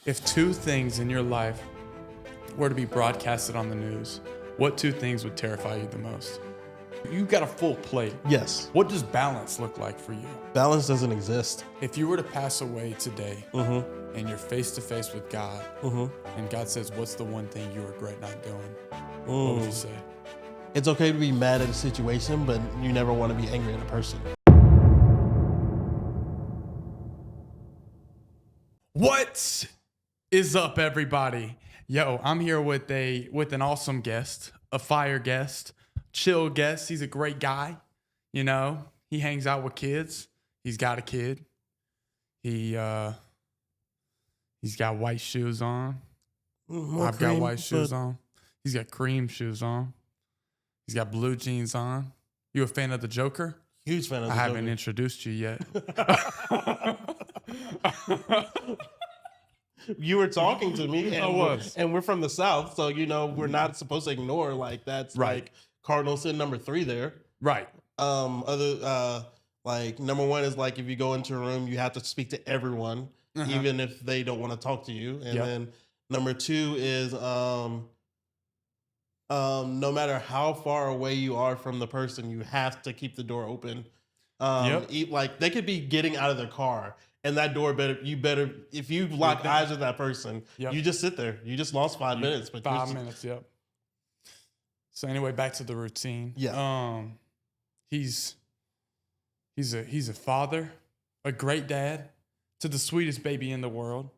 If two things in your life were to be broadcasted on the news, what two things would terrify you the most? You got a full plate. Yes. What does balance look like for you? Balance doesn't exist. If you were to pass away today and you're face to face with God, and God says, what's the one thing you regret not doing? What would you say? It's okay to be mad at a situation, but you never want to be angry at a person. What is up, everybody? Yo, I'm here with an awesome guest, a fire guest, chill guest. He's a great guy. You know, he hangs out with kids. He's got a kid. He's got white shoes on. I've got white shoes on. He's got cream shoes on. He's got blue jeans on. You a fan of the Joker? Huge fan of the Joker. I haven't introduced you yet. You were talking to me, and I was. and we're from the South, so you know we're not supposed to ignore that's Right. like cardinal sin number 3 there. Right. Like number 1 is like if you go into a room, you have to speak to everyone, even if they don't want to talk to you. And then number 2 is no matter how far away you are from the person, you have to keep the door open. Like they could be getting out of their car, and that door better if you lock eyes with that person, you just sit there. You just lost 5 minutes. But 5 minutes, yep. So anyway, back to the routine. Yeah. He's a father, a great dad to the sweetest baby in the world.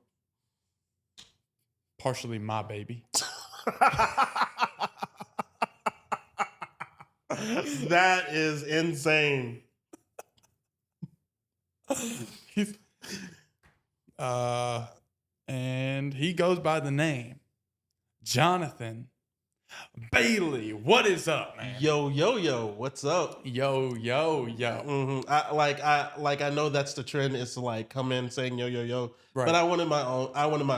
Partially my baby. That is insane. And he goes by the name Jonathan Bailey. What is up, man? Yo, what's up? Yo. I know that's the trend is to like come in saying yo. Right. But I wanted my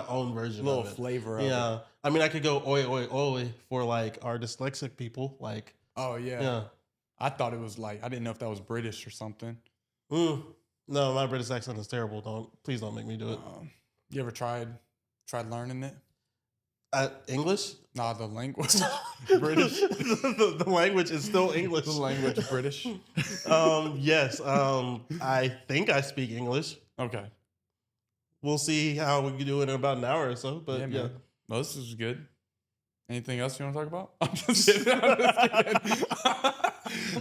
own version, A little of it. flavor of it. Yeah. I mean, I could go oi for like our dyslexic people. Like, Oh yeah. yeah. I thought it was like, I didn't know if that was British or something. No, my British accent is terrible. Please don't make me do it. You ever tried learning it? English? Nah, the language. British. the language is still English. The language British. Yes. I think I speak English. Okay. We'll see how we can do it in about an hour or so. But yeah. Man. Well, this is good. Anything else you want to talk about? I'm just kidding.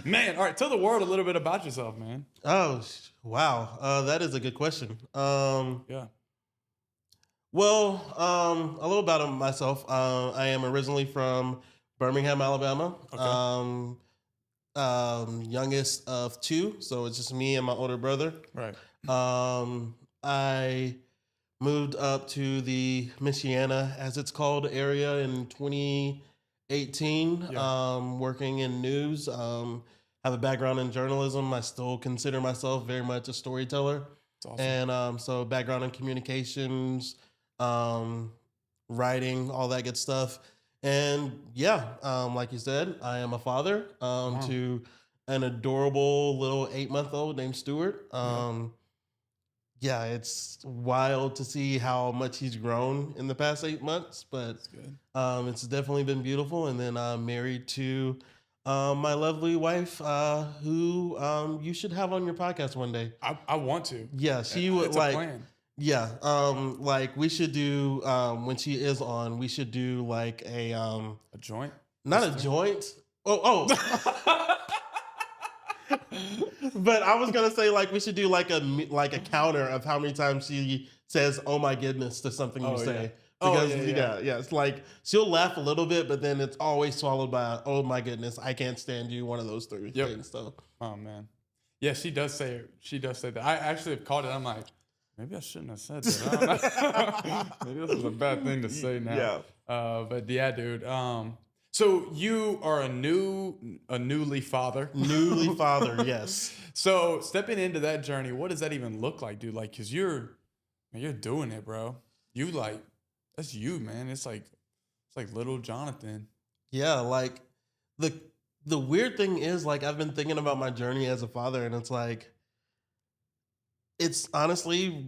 Man, all right. Tell the world a little bit about yourself, man. Oh, wow. That is a good question. Yeah. Well, a little about myself. I am originally from Birmingham, Alabama. Okay. Youngest of 2, so it's just me and my older brother. Right. I moved up to the Michiana, as it's called, area in 2018, working in news. Have a background in journalism. I still consider myself very much a storyteller. That's awesome. And so background in communications, writing, all that good stuff. And like you said, I am a father to an adorable little 8-month-old named Stuart. It's wild to see how much he's grown in the past 8 months, but it's definitely been beautiful. And then I'm married to my lovely wife, who you should have on your podcast one day. I want to. Yeah, she would it's like. A plan. Yeah, like we should do when she is on, we should do like a joint. Not a joint. Oh. But I was gonna say like we should do like a counter of how many times she says "oh my goodness" to something you say. Because it's like she'll laugh a little bit, but then it's always swallowed by "oh my goodness, I can't stand you." One of those 3 things. So. Oh man, yeah, she does say that. I actually have caught it. I'm like, maybe I shouldn't have said that. Maybe this is a bad thing to say now. Yeah. But yeah, dude. So you are a newly father. Newly father, yes. So stepping into that journey, what does that even look like, dude? Like, cause you're doing it, bro. You like, that's you, man. It's like little Jonathan. Yeah, like the weird thing is like I've been thinking about my journey as a father, and it's like it's honestly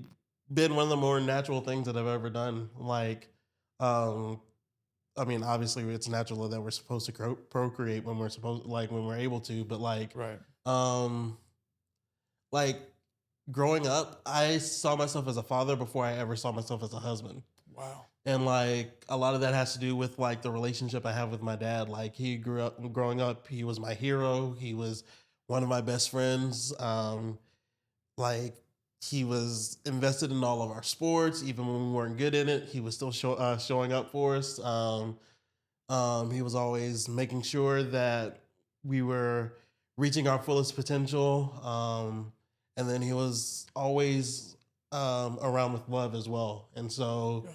been one of the more natural things that I've ever done. I mean, obviously it's natural that we're supposed to procreate when when we're able to, but Right. um, like growing up, I saw myself as a father before I ever saw myself as a husband. Wow. And like a lot of that has to do with like the relationship I have with my dad. Like growing up, he was my hero. He was one of my best friends. Like he was invested in all of our sports, even when we weren't good in it. He was still showing up for us. He was always making sure that we were reaching our fullest potential. And then he was always around with love as well. And so Yeah.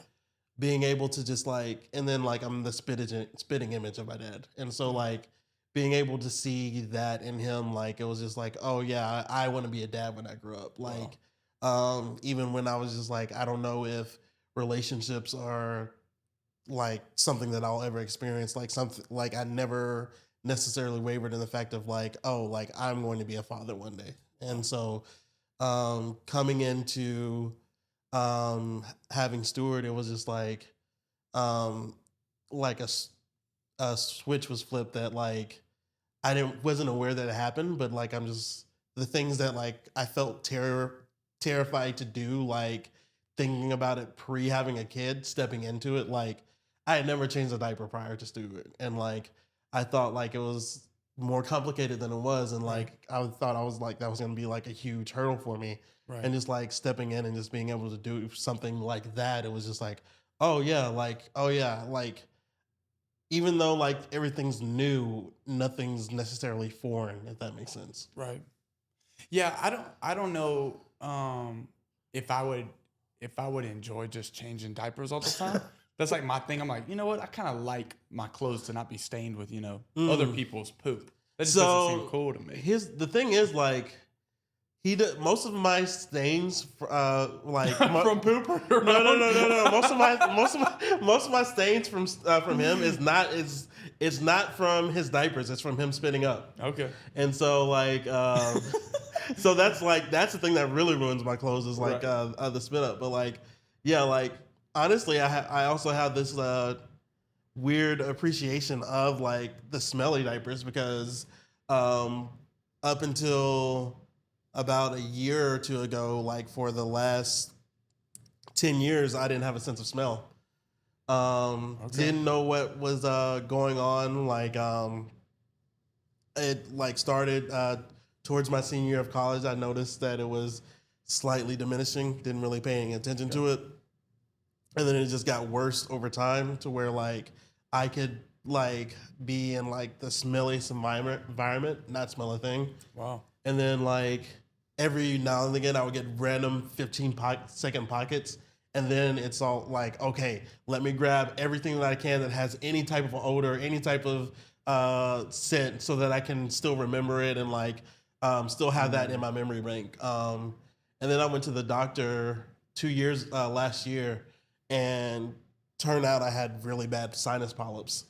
being able to just like, and then like I'm the spitting image of my dad. And so like being able to see that in him, like it was just like, oh yeah, I want to be a dad when I grew up. Like, even when I was just like, I don't know if relationships are like something that I'll ever experience. Like something like I never necessarily wavered in the fact of like, oh, like I'm going to be a father one day. And so coming into having Stewart, it was just um like a switch was flipped that like I wasn't aware that it happened, but like I'm just the things that like I felt terrified to do, like thinking about it pre having a kid, stepping into it, like I had never changed a diaper prior to Stewart, and like I thought like it was more complicated than it was, and like I thought I was like that was gonna be like a huge hurdle for me, Right. and just like stepping in and just being able to do something like that, it was just like oh yeah, like even though like everything's new, nothing's necessarily foreign, if that makes sense. Right. Yeah, I don't know if I would enjoy just changing diapers all the time. That's like my thing. I'm like, you know what? I kind of like my clothes to not be stained with, other people's poop. That just doesn't seem cool to me. The thing is like most of my stains like From poop or no. Most of my stains from him is not from his diapers. It's from him spitting up. Okay. And so like so that's the thing that really ruins my clothes is like the spit up. But like yeah, like honestly, I also have this weird appreciation of like the smelly diapers because up until about a year or two ago, like for the last 10 years, I didn't have a sense of smell. Didn't know what was going on. Like it like started towards my senior year of college. I noticed that it was slightly diminishing. Didn't really pay any attention to it, and then it just got worse over time to where like I could like be in like the smelliest environment, not smell a thing. Wow. And then like every now and again, I would get random 15-second pockets. And then it's all like, okay, let me grab everything that I can that has any type of odor, any type of scent so that I can still remember it and like still have that in my memory bank. And then I went to the doctor 2 years last year and turned out I had really bad sinus polyps.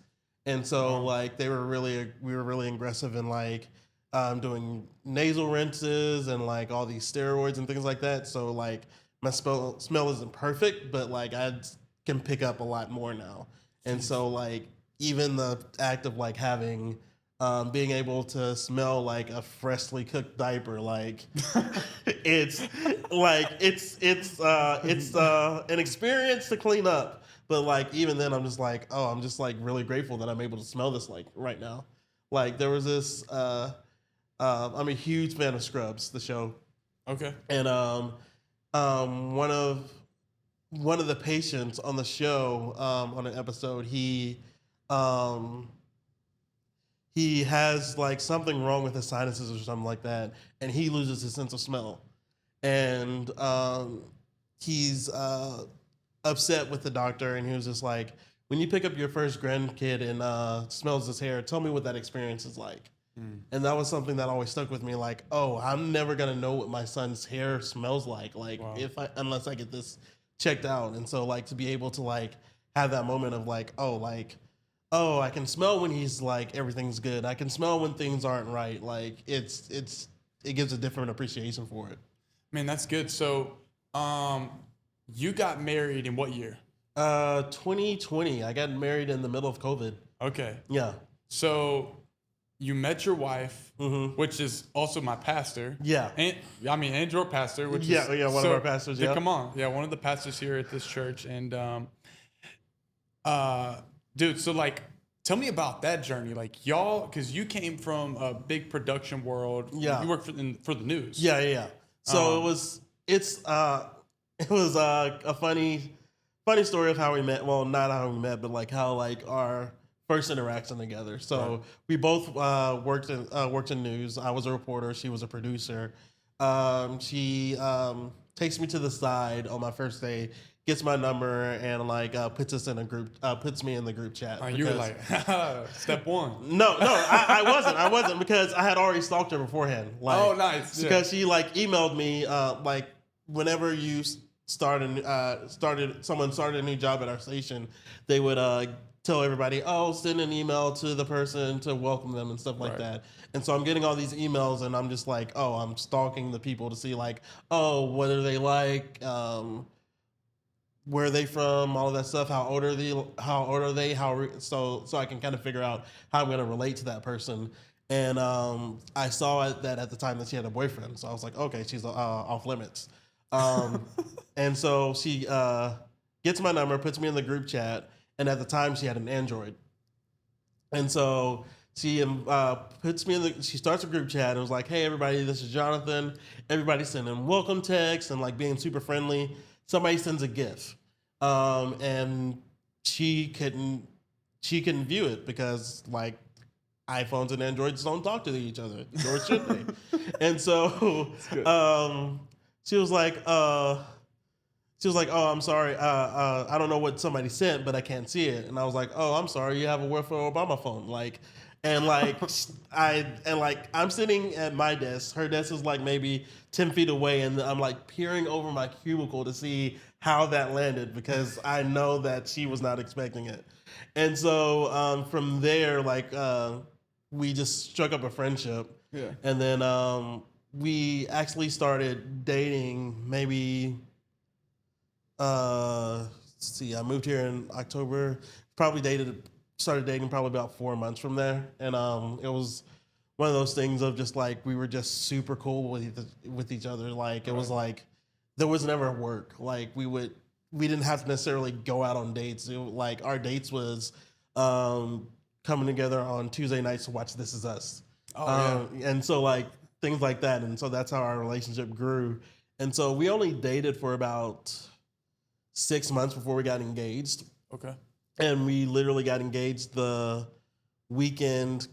And so like we were really aggressive in like doing nasal rinses and like all these steroids and things like that. So like my smell isn't perfect, but like I can pick up a lot more now. And so like even the act of like having being able to smell like a freshly cooked diaper, like it's an experience to clean up. But like even then I'm just like, oh, I'm just like really grateful that I'm able to smell this like right now. Like there was this I'm a huge fan of Scrubs, the show. Okay. And one of the patients on the show on an episode, he has like something wrong with his sinuses or something like that, and he loses his sense of smell, and he's upset with the doctor, and he was just like, when you pick up your first grandkid and smells his hair, tell me what that experience is like. And that was something that always stuck with me. Like, oh, I'm never gonna know what my son's hair smells like. Like, unless I get this checked out. And so, like, to be able to like have that moment of like, oh, I can smell when he's like everything's good. I can smell when things aren't right. Like, it gives a different appreciation for it. Man, that's good. So, You got married in what year? 2020. I got married in the middle of COVID. Okay. Yeah. So you met your wife, which is also my pastor. Yeah. And your pastor, which is one of our pastors. Yeah. Come on, one of the pastors here at this church. And dude, so like, tell me about that journey. Like y'all, because you came from a big production world. Yeah. You worked for the news. Yeah. So it was a funny story of how we met. Well, not how we met, but like how like our first interaction together. So we both worked in news. I was a reporter. She was a producer. She takes me to the side on my first day, gets my number, and like puts me in the group chat. You were like, step one. No, I wasn't because I had already stalked her beforehand. Like, oh, nice. Because she like emailed me like whenever you someone started a new job at our station, they would tell everybody, oh, send an email to the person to welcome them and stuff like that. And so I'm getting all these emails and I'm just like, oh, I'm stalking the people to see like, oh, what are they like? Where are they from? All of that stuff. How old are they? So I can kind of figure out how I'm going to relate to that person. And I saw that at the time that she had a boyfriend. So I was like, okay, she's off limits. And so she gets my number, puts me in the group chat. And at the time, she had an Android. And so she puts me in she starts a group chat and was like, hey, everybody, this is Jonathan. Everybody sending welcome texts and like being super friendly. Somebody sends a GIF. And she couldn't view it because like iPhones and Androids don't talk to each other, nor should they. And so she was like, oh, I'm sorry. I don't know what somebody sent, but I can't see it. And I was like, oh, I'm sorry. You have a Welfare Obama phone. Like, and like, I'm sitting at my desk. Her desk is like maybe 10 feet away. And I'm like peering over my cubicle to see how that landed because I know that she was not expecting it. And so from there, like, we just struck up a friendship. Yeah. And then we actually started dating maybe... let's see, I moved here in October, started dating probably about 4 months from there. And it was one of those things of just like, we were just super cool with each other. Like, it was like, there was never work. Like we didn't have to necessarily go out on dates. Like our dates was coming together on Tuesday nights to watch This Is Us. And so like things like that. And so that's how our relationship grew. And so we only dated for about 6 months before we got engaged. Okay. And we literally got engaged the weekend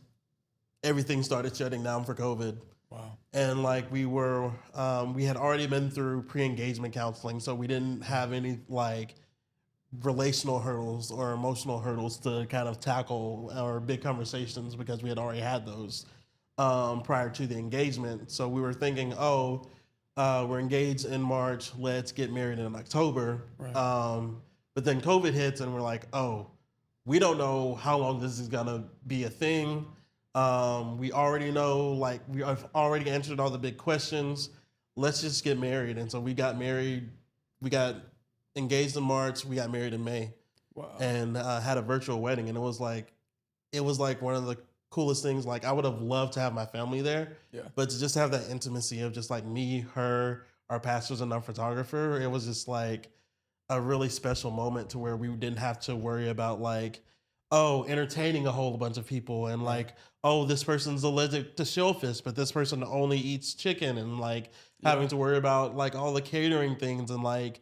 everything started shutting down for COVID. Wow. And like we had already been through pre-engagement counseling, so we didn't have any like relational hurdles or emotional hurdles to kind of tackle or big conversations because we had already had those prior to the engagement. So we were thinking, we're engaged in March, let's get married in October. Right. But then COVID hits and we're like, we don't know how long this is gonna be a thing. We already know, like, we have already answered all the big questions. Let's just get married. And so we got married. We got engaged in March. We got married in May. Wow. And had a virtual wedding. And it was like one of the coolest things. Like, I would have loved to have my family there. Yeah. But to just have that intimacy of just like me, her, our pastors, and our photographer, it was just like a really special moment to where we didn't have to worry about like, entertaining a whole bunch of people and like, this person's allergic to shellfish, but this person only eats chicken, and like having to worry about like all the catering things and like,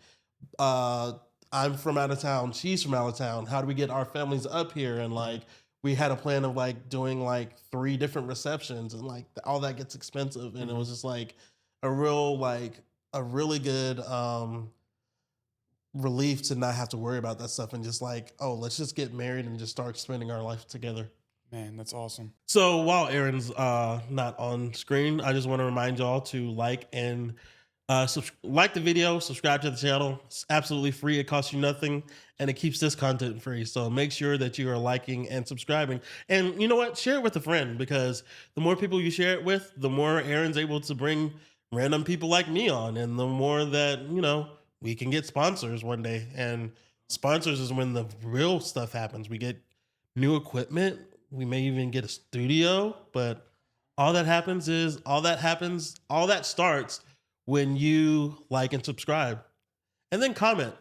I'm from out of town, she's from out of town. How do we get our families up here? And like, we had a plan of like doing like 3 different receptions, and like all that gets expensive. And it was just like a really good, relief to not have to worry about that stuff and just like, let's just get married and just start spending our life together. Man, that's awesome. So while Aaron's not on screen, I just want to remind y'all to like and like the video, subscribe to the channel. It's absolutely free. It costs you nothing, and it keeps this content free. So make sure that you are liking and subscribing. And you know what? Share it with a friend, because the more people you share it with, the more Aaron's able to bring random people like me on, and the more that, we can get sponsors one day. And sponsors is when the real stuff happens. We get new equipment. We may even get a studio, but all that starts when you like and subscribe and then comment.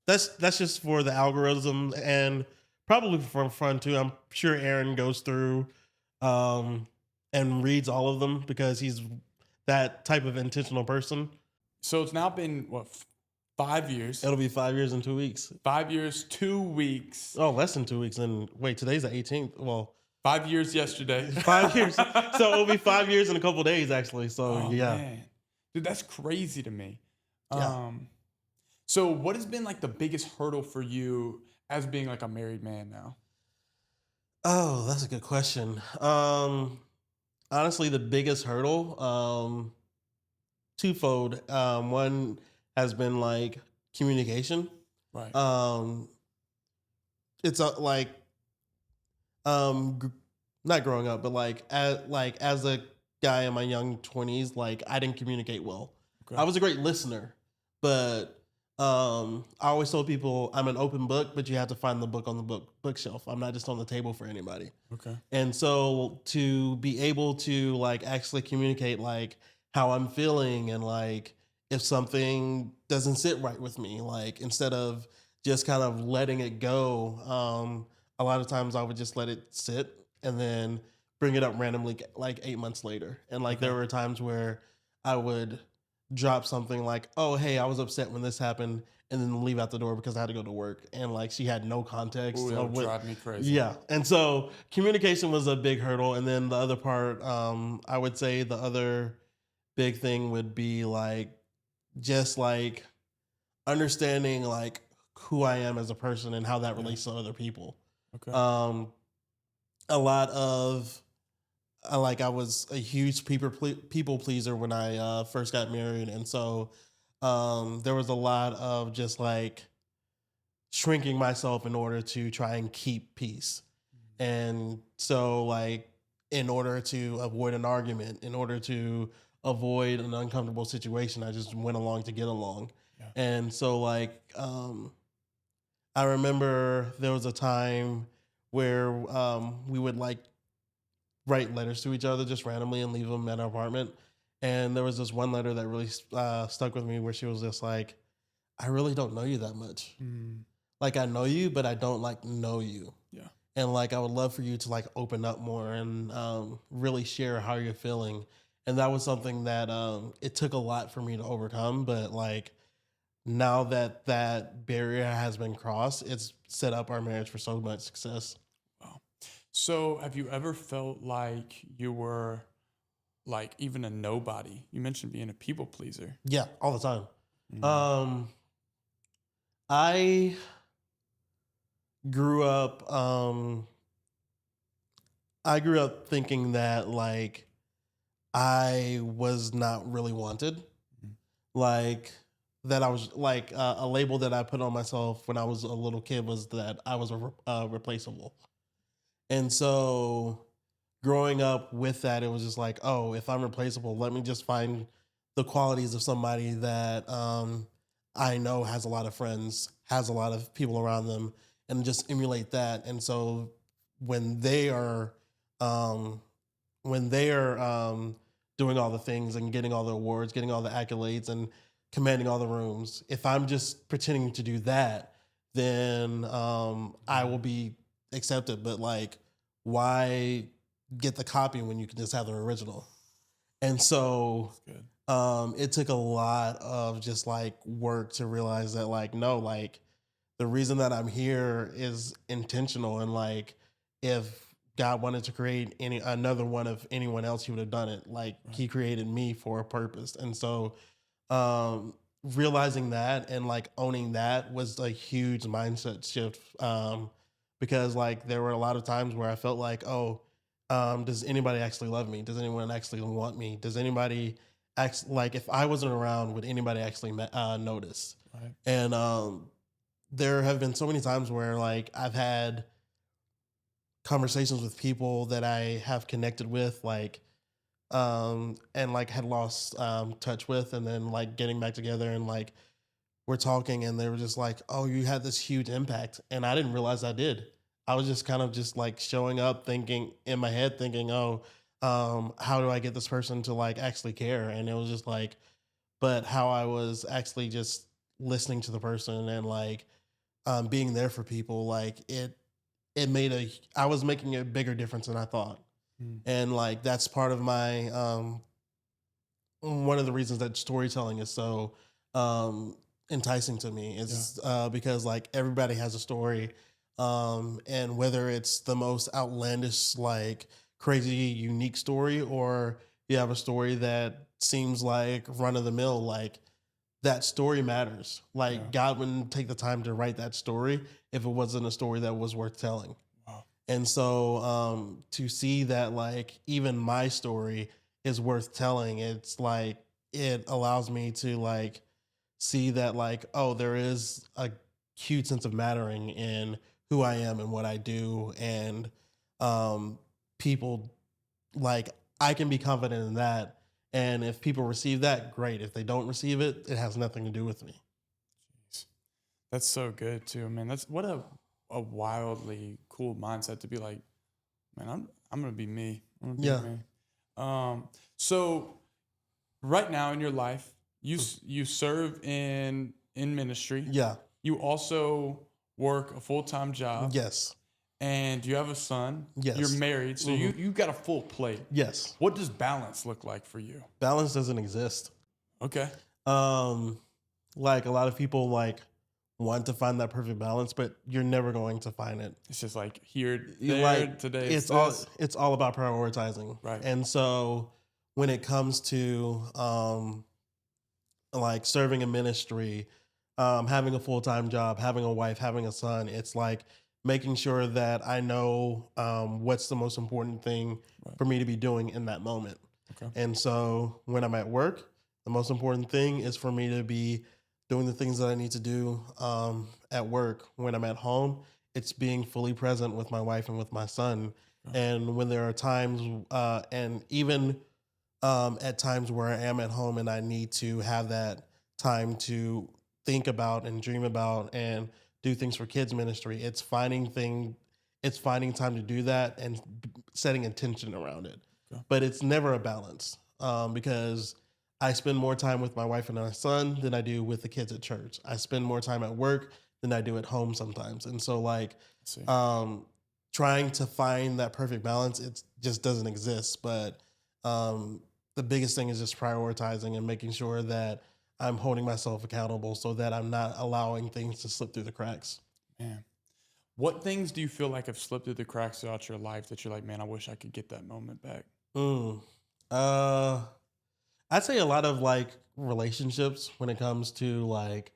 That's just for the algorithm and probably for fun too. I'm sure Aaron goes through and reads all of them because he's that type of intentional person. So it's now been, what, 5 years? It'll be 5 years and 2 weeks. 5 years, 2 weeks. Oh, less than 2 weeks. And wait, today's the 18th. Well, 5 years yesterday. 5 years. So it'll be 5 years in a couple days, actually. So Oh, yeah. man. Dude, that's crazy to me. Yeah. So what has been like the biggest hurdle for you as being like a married man now? Oh, that's a good question. Honestly, the biggest hurdle, twofold. One has been like communication. Right. It's not growing up, but as a guy in my young 20s, like I didn't communicate well. Okay. I was a great listener, but I always told people I'm an open book, but you have to find the book on the bookshelf. I'm not just on the table for anybody. Okay. And so to be able to like actually communicate like how I'm feeling and like if something doesn't sit right with me, like instead of just kind of letting it go, a lot of times I would just let it sit and then bring it up randomly like 8 months later. And like there were times where I would drop something like, oh, hey, I was upset when this happened, and then leave out the door because I had to go to work. And like she had no context. Ooh, that would drive me crazy. Yeah. And so communication was a big hurdle. And then the other part, I would say the other big thing would be like just like understanding like who I am as a person and how that relates to other people. Okay. A lot of I was a huge people pleaser when I first got married, and so there was a lot of just like shrinking myself in order to try and keep peace. And so like in order to avoid an argument, in order to avoid an uncomfortable situation, I just went along to get along. Yeah. And so like I remember there was a time where we would like write letters to each other just randomly and leave them at our apartment. And there was this one letter that really stuck with me where she was just like, I really don't know you that much. Like I know you, but I don't like know you. Yeah. And like I would love for you to like open up more and really share how you're feeling. And that was something that it took a lot for me to overcome. But like now that that barrier has been crossed, it's set up our marriage for so much success. Wow. So have you ever felt like you were like even a nobody? You mentioned being a people pleaser. Yeah, all the time. I grew up thinking that like I was not really wanted. Like that I was like a label that I put on myself when I was a little kid was that I was replaceable. And so growing up with that, it was just like, oh, if I'm replaceable, let me just find the qualities of somebody that I know has a lot of friends, has a lot of people around them, and just emulate that. And so when they are doing all the things and getting all the awards, getting all the accolades, and commanding all the rooms, if I'm just pretending to do that, then I will be accepted. But like, why get the copy when you can just have the original? And so it took a lot of just like work to realize that like, no, like the reason that I'm here is intentional. And like, if God wanted to create another one of anyone else, he would have done it. Like he created me for a purpose. And so realizing that and like owning that was a huge mindset shift. Because like there were a lot of times where I felt like, oh, does anybody actually love me? Does anyone actually want me? Does anybody like if I wasn't around, would anybody actually notice? Right. And there have been so many times where like I've had conversations with people that I have connected with, like and like had lost touch with, and then like getting back together and like were talking and they were just like, oh, you had this huge impact. And I didn't realize I did. I was just kind of just like showing up thinking in my head, thinking, oh, how do I get this person to like actually care? And it was just like, but how I was actually just listening to the person and like being there for people, like it made I was making a bigger difference than I thought. Mm. And like that's part of my one of the reasons that storytelling is so enticing to me is because like everybody has a story, and whether it's the most outlandish, like crazy, unique story, or you have a story that seems like run of the mill, like that story matters. Like God wouldn't take the time to write that story if it wasn't a story that was worth telling. Wow. And so to see that like even my story is worth telling, it's like it allows me to like see that like, oh, there is a huge sense of mattering in who I am and what I do. And people like I can be confident in that. And if people receive that, great. If they don't receive it, it has nothing to do with me. Jeez. That's so good too, man. That's what a wildly cool mindset to be like, man, I'm gonna be me. I'm gonna be me. So right now in your life, you serve in ministry. Yeah. You also work a full-time job. Yes. And you have a son. Yes. You're married, so you got a full plate. Yes. What does balance look like for you? Balance doesn't exist. Okay. Like a lot of people like want to find that perfect balance, but you're never going to find it. It's just like here, there, like today. It's all about prioritizing. Right. And so when it comes to like serving in ministry, having a full-time job, having a wife, having a son, it's like making sure that I know what's the most important thing for me to be doing in that moment. Okay. And so when I'm at work, the most important thing is for me to be doing the things that I need to do at work. When I'm at home, it's being fully present with my wife and with my son. Okay. And when there are times, and even at times where I am at home and I need to have that time to think about and dream about and do things for kids ministry, it's finding time to do that and setting intention around it. Okay. But it's never a balance because I spend more time with my wife and my son than I do with the kids at church. I spend more time at work than I do at home sometimes. And so like trying to find that perfect balance, it just doesn't exist. But the biggest thing is just prioritizing and making sure that I'm holding myself accountable so that I'm not allowing things to slip through the cracks. Man, what things do you feel like have slipped through the cracks throughout your life that you're like, man, I wish I could get that moment back? I'd say a lot of like relationships when it comes to like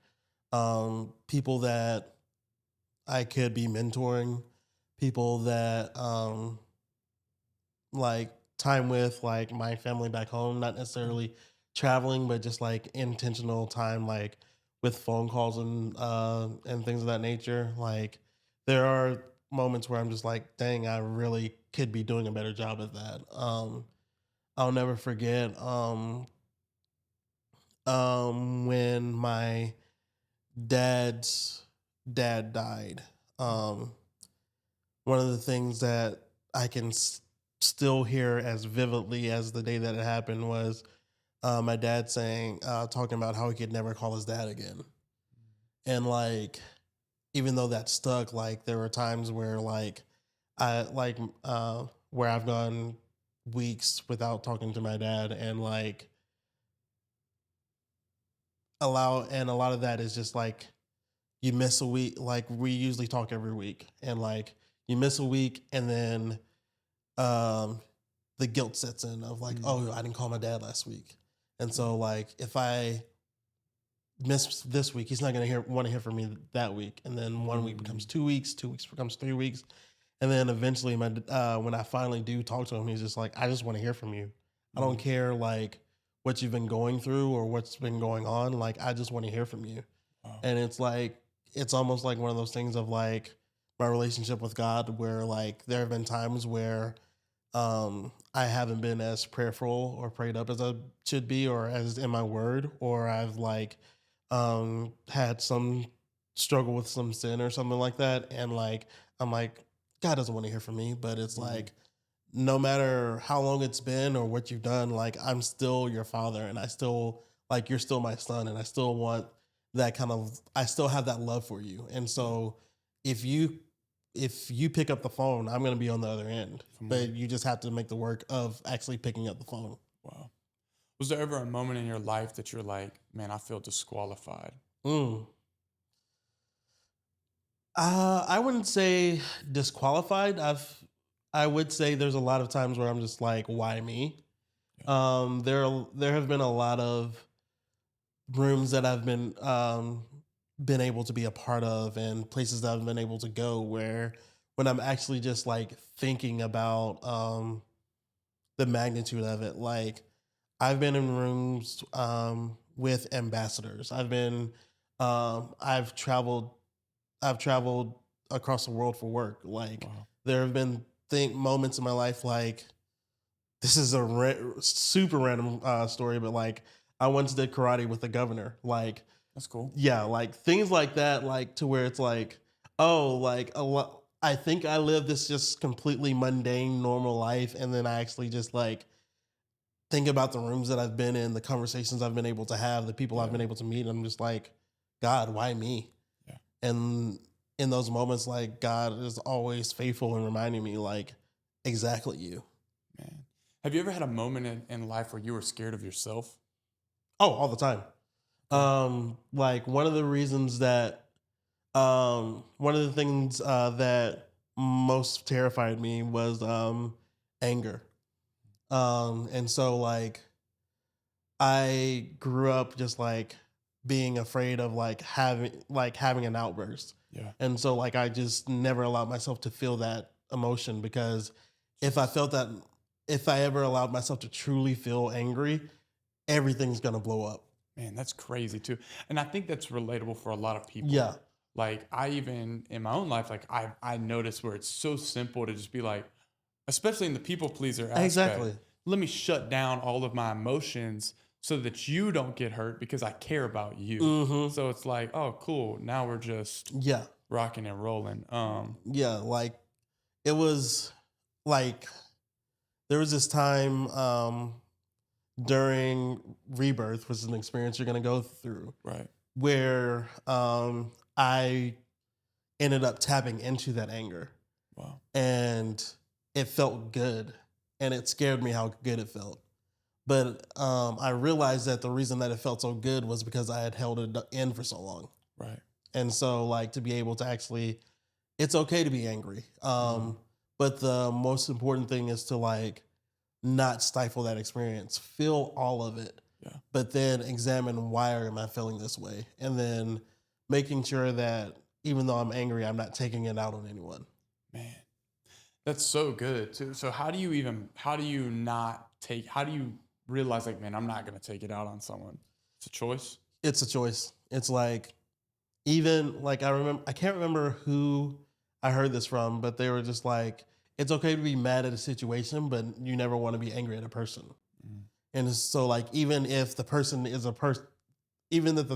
people that I could be mentoring, people that like time with like my family back home, not necessarily traveling, but just like intentional time, like with phone calls and things of that nature. Like there are moments where I'm just like, dang, I really could be doing a better job at that. I'll never forget when my dad's dad died. One of the things that I can still hear as vividly as the day that it happened was my dad talking about how he could never call his dad again. And like, even though that stuck, like there were times where like where I've gone weeks without talking to my dad, and like a lot of that is just like you miss a week. Like we usually talk every week, and like you miss a week, and then the guilt sets in of like, oh, I didn't call my dad last week. And so like if I miss this week, he's not going to want to hear from me that week. And then 1 week becomes 2 weeks, 2 weeks becomes 3 weeks. And then eventually when I finally do talk to him, he's just like, I just want to hear from you. I don't care like what you've been going through or what's been going on. Like, I just want to hear from you. Wow. And it's like, it's almost like one of those things of like my relationship with God where like there have been times where I haven't been as prayerful or prayed up as I should be or as in my word, or I've like had some struggle with some sin or something like that, and like I'm like, God doesn't want to hear from me, but it's like no matter how long it's been or what you've done, like I'm still your father, and I still like you're still my son, and I still want that kind of I still have that love for you. And so if you pick up the phone, I'm gonna be on the other end. But you just have to make the work of actually picking up the phone. Wow. Was there ever a moment in your life that you're like, man, I feel disqualified? Mm. I wouldn't say disqualified. I would say there's a lot of times where I'm just like, why me? There have been a lot of rooms that I've been able to be a part of, and places that I've been able to go where when I'm actually just like thinking about the magnitude of it, like I've been in rooms with ambassadors. I've traveled across the world for work. Like Wow. there have been moments in my life like this is a super random story, but like I once did karate with the governor. Like That's cool. yeah, like things like that, like to where it's like, oh, like a lot. I think I live this just completely mundane, normal life, and then I actually just like think about the rooms that I've been in, the conversations I've been able to have, the people I've been able to meet. And I'm just like, God, why me? Yeah. And in those moments, like God is always faithful and reminding me, like, exactly you. Man. Have you ever had a moment in life where you were scared of yourself? Oh, all the time. Like one of the reasons that, one of the things that most terrified me was anger. And so like I grew up just like being afraid of having an outburst. Yeah. And so like I just never allowed myself to feel that emotion, because if I ever allowed myself to truly feel angry, everything's gonna blow up. Man, that's crazy too. And I think that's relatable for a lot of people. Yeah. Like I even in my own life, like I noticed where it's so simple to just be like, especially in the people pleaser aspect. Exactly. Let me shut down all of my emotions so that you don't get hurt because I care about you. Mm-hmm. So it's like, oh, cool. Now we're just Yeah. rocking and rolling. Yeah, like it was like there was this time during rebirth, which is an experience you're gonna go through, Right. where I ended up tapping into that anger. Wow. And it felt good, and it scared me how good it felt. But I realized that the reason that it felt so good was because I had held it in for so long. Right. And so like to be able to actually, it's okay to be angry. But the most important thing is to like not stifle that experience, feel all of it, Yeah. but then examine why am I feeling this way? And then making sure that even though I'm angry, I'm not taking it out on anyone. Man, that's so good too. So how do you realize like, man, I'm not going to take it out on someone? It's a choice. It's a choice. It's like, even like I can't remember who I heard this from, but they were just like, it's okay to be mad at a situation, but you never want to be angry at a person. And so like, even if the person is even if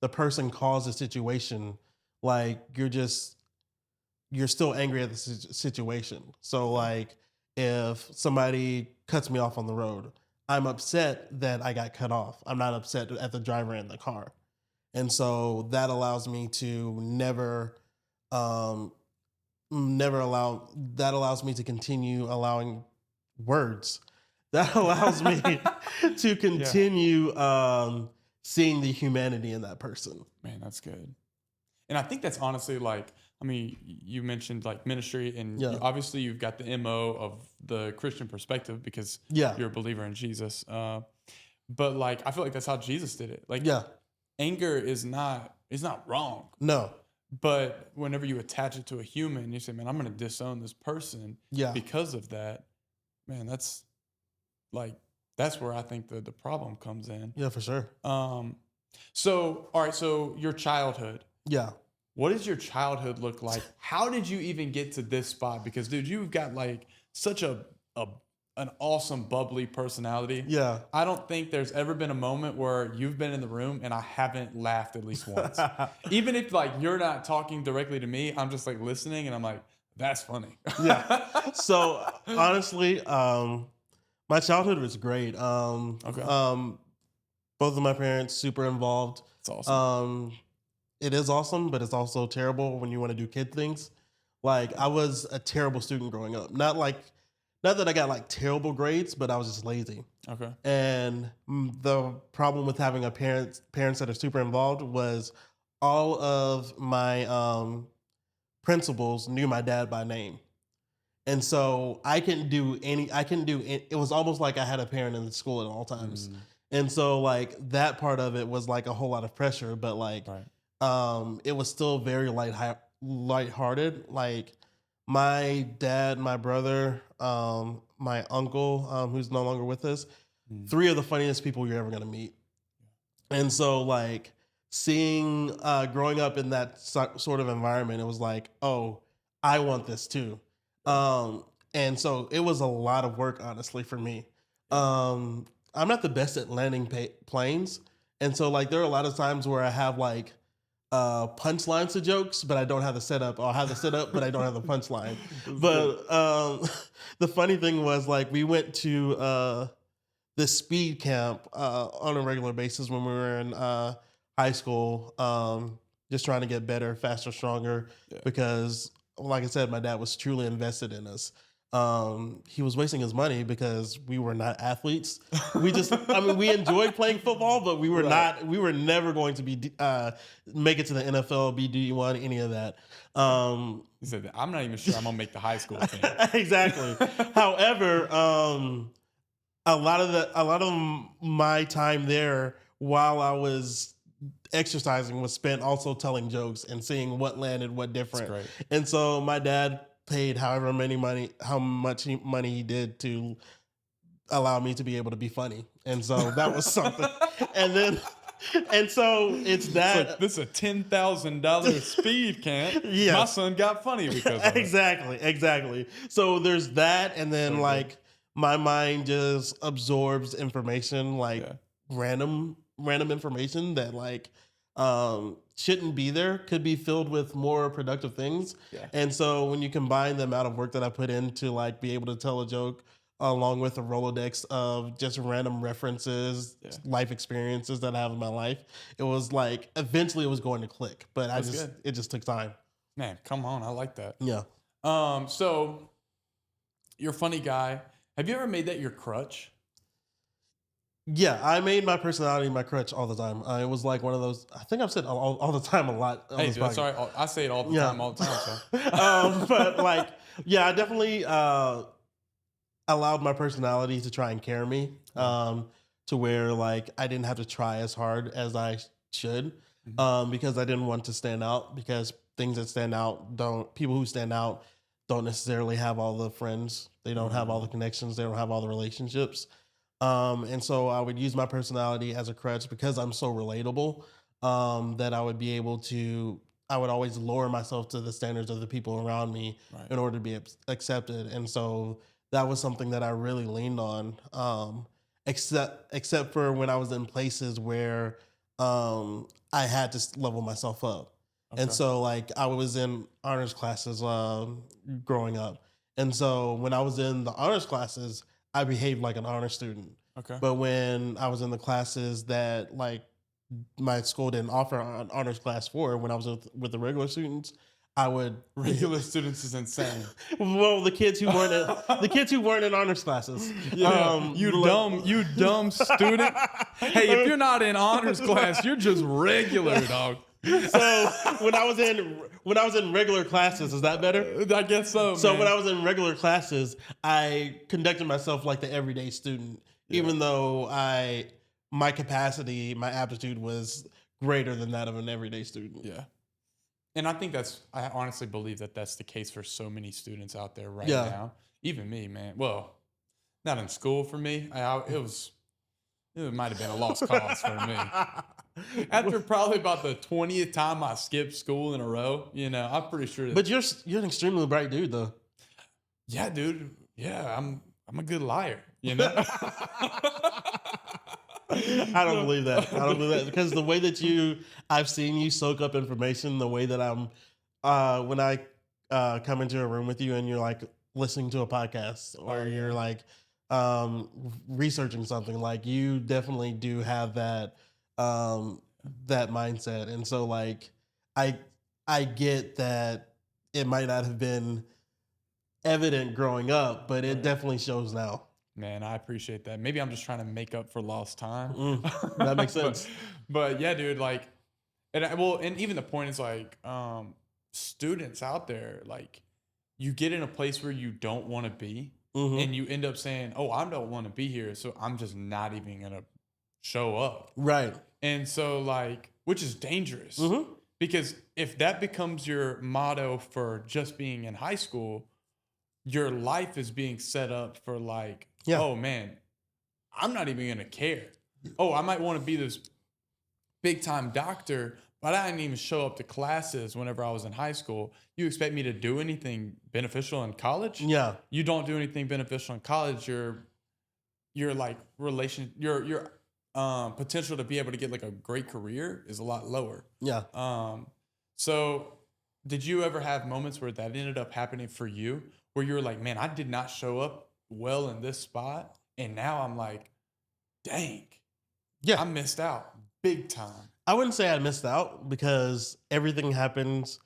the person caused the situation, like you're still angry at the situation. So like if somebody cuts me off on the road, I'm upset that I got cut off. I'm not upset at the driver in the car. And so that allows me to that allows me to continue allowing words. That allows me to continue seeing the humanity in that person. Man, that's good. And I think that's honestly like, I mean, you mentioned like ministry, and obviously you've got the MO of the Christian perspective because you're a believer in Jesus. But like, I feel like that's how Jesus did it. Like, anger is not wrong. No. But whenever you attach it to a human, you say, man, I'm going to disown this person because of that. Man, that's where I think the problem comes in. Yeah, for sure. So, all right. So your childhood. Yeah. What does your childhood look like? How did you even get to this spot? Because dude, you've got like such a an awesome, bubbly personality. Yeah. I don't think there's ever been a moment where you've been in the room and I haven't laughed at least once. Even if like you're not talking directly to me, I'm just like listening and I'm like, that's funny. Yeah. So honestly, my childhood was great. Okay. Both of my parents super involved. It's awesome. It is awesome, but it's also terrible when you want to do kid things. Like I was a terrible student growing up. Not that I got like terrible grades, but I was just lazy. Okay. And the problem with having a parents that are super involved was all of my principals knew my dad by name. And so I couldn't do it was almost like I had a parent in the school at all times. And so like that part of it was like a whole lot of pressure, but like it was still very lighthearted. Like my dad, my brother, my uncle, who's no longer with us, 3 of the funniest people you're ever gonna meet. And so like growing up in that sort of environment, it was like, oh, I want this too. And so it was a lot of work, honestly, for me. I'm not the best at landing planes. And so like there are a lot of times where I have like punchlines to jokes, but I don't have the setup. Or I have the setup, but I don't have the punchline. But the funny thing was like we went to the speed camp on a regular basis when we were in high school, just trying to get better, faster, stronger, because like I said, my dad was truly invested in us. He was wasting his money because we were not athletes. We enjoyed playing football, but we were never going to be, make it to the NFL, be D1, any of that. He said, I'm not even sure I'm going to make the high school team. Exactly. However, a lot of my time there while I was exercising was spent also telling jokes and seeing what landed, what different. That's great. And so my dad paid how much money he did to allow me to be able to be funny. And so that was something. And so it's that. It's like, this is a $10,000 speed camp. Yeah. My son got funny because of it. Exactly. So there's that. And then like my mind just absorbs information, like random information that like shouldn't be there, could be filled with more productive things. And so when you combine the amount of work that I put in to like be able to tell a joke along with a Rolodex of just random references, life experiences that I have in my life, it was like eventually it was going to click, but it just took time. Man, come on, I like that. Yeah. So you're a funny guy. Have you ever made that your crutch? Yeah, I made my personality my crutch all the time. It was like one of those. I think I've said all the time a lot. Hey, dude, sorry, I say it all the time. So. But like, yeah, I definitely allowed my personality to try and carry me to where like I didn't have to try as hard as I should because I didn't want to stand out. Because things that stand out people who stand out don't necessarily have all the friends. They don't have all the connections. They don't have all the relationships. And so I would use my personality as a crutch because I'm so relatable that I would always lower myself to the standards of the people around me in order to be accepted. And so that was something that I really leaned on, except for when I was in places where I had to level myself up. Okay. And so like I was in honors classes growing up. And so when I was in the honors classes, I behaved like an honor student. Okay. But when I was in the classes that like my school didn't offer an honors class for, when I was with the regular students, I would regular students is insane. Well, the kids who weren't in honors classes. Yeah. You dumb student. Hey, if you're not in honors class, you're just regular, dog. So when I was in regular classes, is that better? I guess so. So when I was in regular classes, I conducted myself like the everyday student, even though my capacity, my aptitude was greater than that of an everyday student. Yeah. And I honestly believe that that's the case for so many students out there right now. Even me, man. Well, not in school for me. It might have been a lost cause for me. After probably about the 20th time I skipped school in a row, I'm pretty sure. But you're an extremely bright dude, though. Yeah, dude. Yeah, I'm a good liar, I don't believe that. I don't believe that because the way that I've seen you soak up information, the way that when I come into a room with you and you're like listening to a podcast or you're like researching something, like you definitely do have that mindset. And so like I I get that it might not have been evident growing up, but it definitely shows now. Man, I appreciate that. Maybe I'm just trying to make up for lost time. That makes sense. But yeah, dude, like, and even the point is like, students out there, like, you get in a place where you don't want to be, and you end up saying, "Oh, I don't want to be here, so I'm just not even gonna show up." Right. And so, like, which is dangerous because if that becomes your motto for just being in high school, your life is being set up for like, oh man, I'm not even gonna care. Oh, I might want to be this big time doctor, but I didn't even show up to classes whenever I was in high school. You expect me to do anything beneficial in college? Yeah. You don't do anything beneficial in college, your like your potential to be able to get like a great career is a lot lower. Yeah. So did you ever have moments where that ended up happening for you, where you were like, man, I did not show up well in this spot, and now I'm like, dang, I missed out big time. I wouldn't say I missed out because everything happens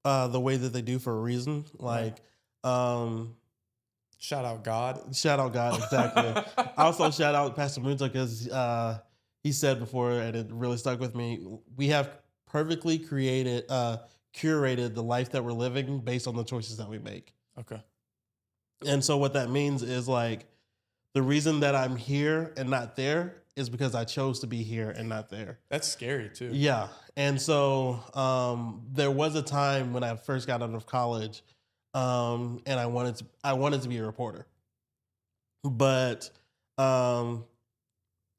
the way that they do for a reason. Like, shout out God. Shout out God, exactly. I also shout out Pastor Munta because he said before, and it really stuck with me, we have perfectly curated the life that we're living based on the choices that we make. Okay. And so what that means is like the reason that I'm here and not there is because I chose to be here and not there. That's scary too. Yeah. And so there was a time when I first got out of college and I wanted to be a reporter. But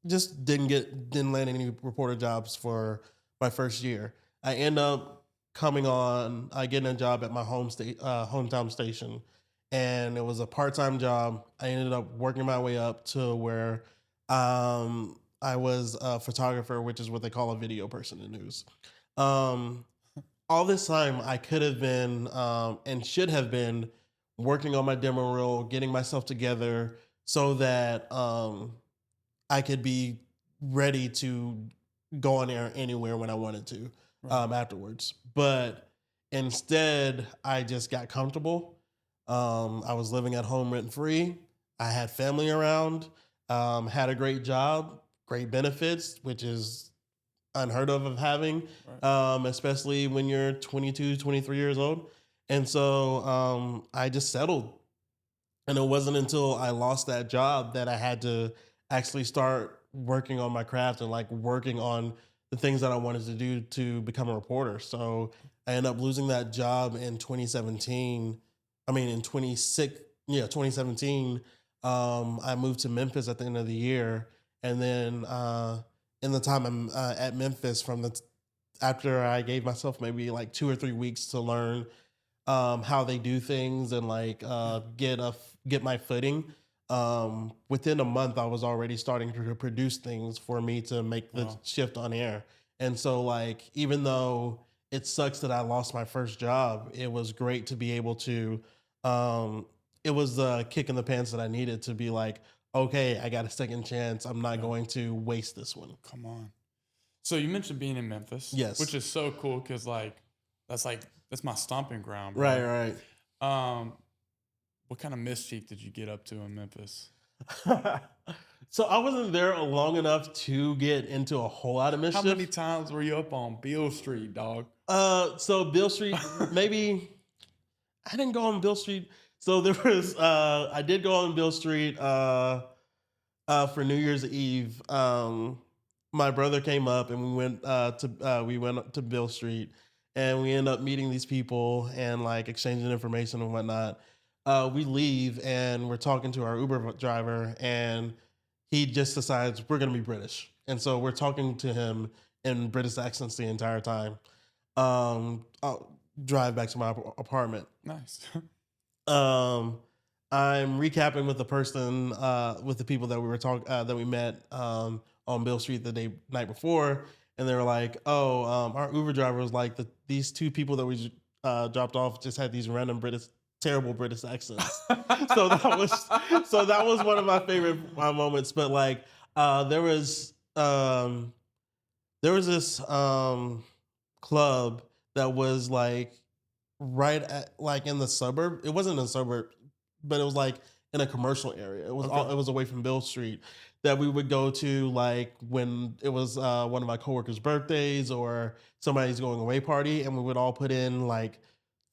just didn't land any reporter jobs for my first year. I end up getting a job at my hometown station, and it was a part-time job. I ended up working my way up to where I was a photographer, which is what they call a video person in news. All this time, I could have been and should have been working on my demo reel, getting myself together so that I could be ready to go on air anywhere when I wanted to afterwards. But instead, I just got comfortable. I was living at home rent-free. I had family around, had a great job, great benefits, which is unheard of having, especially when you're 22, 23 years old. And so I just settled. And it wasn't until I lost that job that I had to actually start working on my craft and like working on the things that I wanted to do to become a reporter. So I ended up losing that job in 2017. I mean, in 2017, I moved to Memphis at the end of the year. And then in the time I'm at Memphis after I gave myself maybe like 2 or 3 weeks to learn how they do things and like get my footing. Within a month, I was already starting to produce things for me to make the shift on air. And so like, even though it sucks that I lost my first job, it was great to be able to, it was the kick in the pants that I needed to be like, okay, I got a second chance. I'm not going to waste this one. Come on. So you mentioned being in Memphis. Yes. Which is so cool because that's my stomping ground, bro. Right. What kind of mischief did you get up to in Memphis? So I wasn't there long enough to get into a whole lot of mischief. How many times were you up on Beale Street, dog? So Beale Street, maybe I didn't go on Beale Street. So there was, I did go on Beale Street for New Year's Eve. My brother came up and we went to Beale Street, and we ended up meeting these people and like exchanging information and whatnot. We leave and we're talking to our Uber driver, and he just decides we're going to be British. And so we're talking to him in British accents the entire time. I'll drive back to my apartment. Nice. I'm recapping with the person, with the people that we were talking, that we met on Bill Street the night before, and they were like, "Oh, our Uber driver was like, these two people that we dropped off just had these random terrible British accents." so that was that was one of my favorite moments. But like, there was this club that was like right at like in the suburb. It wasn't in the suburb, but it was like in a commercial area. It was it was away from Bill Street that we would go to like when it was one of my coworkers' birthdays or somebody's going away party, and we would all put in like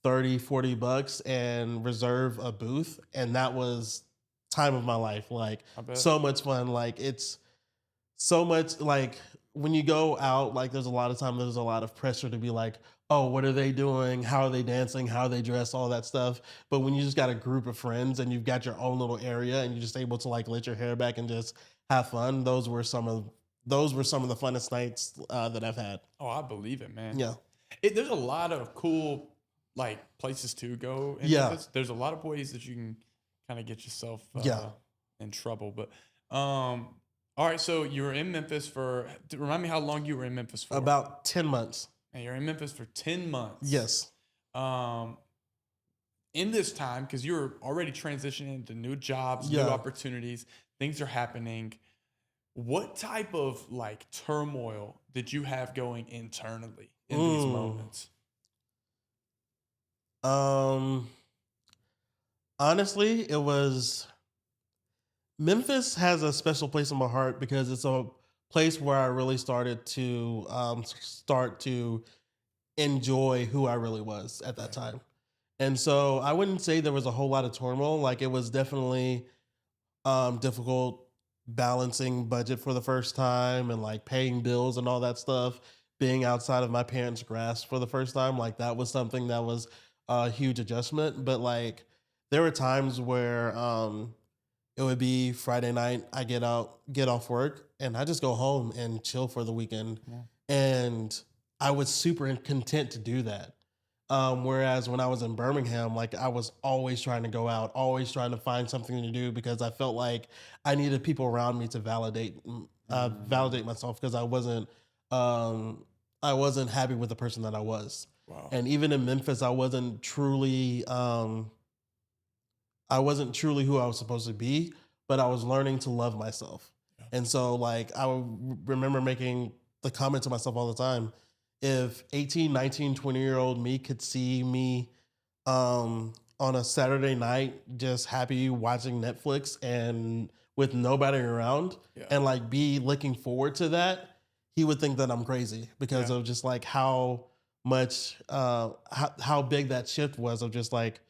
30-40 bucks and reserve a booth, and that was time of my life. Like so much fun. Like it's so much like when you go out, like there's a lot of pressure to be like, oh, what are they doing? How are they dancing? How are they dressed? All that stuff. But when you just got a group of friends and you've got your own little area and you're just able to like let your hair back and just have fun, those were some of the funnest nights that I've had. Oh, I believe it, man. Yeah. There's a lot of cool like places to go. There's a lot of ways that you can kind of get yourself in trouble. But all right, so you were in Memphis remind me how long you were in Memphis for? About 10 months. And you're in Memphis for 10 months. Yes. In this time, because you were already transitioning into new jobs, new opportunities, things are happening. What type of like turmoil did you have going internally in these moments? Honestly, it was Memphis has a special place in my heart because it's a place where I really started to enjoy who I really was at that time. And so I wouldn't say there was a whole lot of turmoil. Like it was definitely difficult balancing budget for the first time and like paying bills and all that stuff, being outside of my parents' grasp for the first time. Like that was something that was a huge adjustment. But like there were times where it would be Friday night, I get off work, and I just go home and chill for the weekend. Yeah. And I was super content to do that. Whereas when I was in Birmingham, like I was always trying to go out, always trying to find something to do because I felt like I needed people around me to validate myself because I wasn't happy with the person that I was. Wow. And even in Memphis, I wasn't truly who I was supposed to be, but I was learning to love myself. Yeah. And so like I remember making the comment to myself all the time, if 18, 19, 20-year-old me could see me on a Saturday night just happy watching Netflix and with nobody around and like be looking forward to that, he would think that I'm crazy because of just like how much how big that shift was of just like,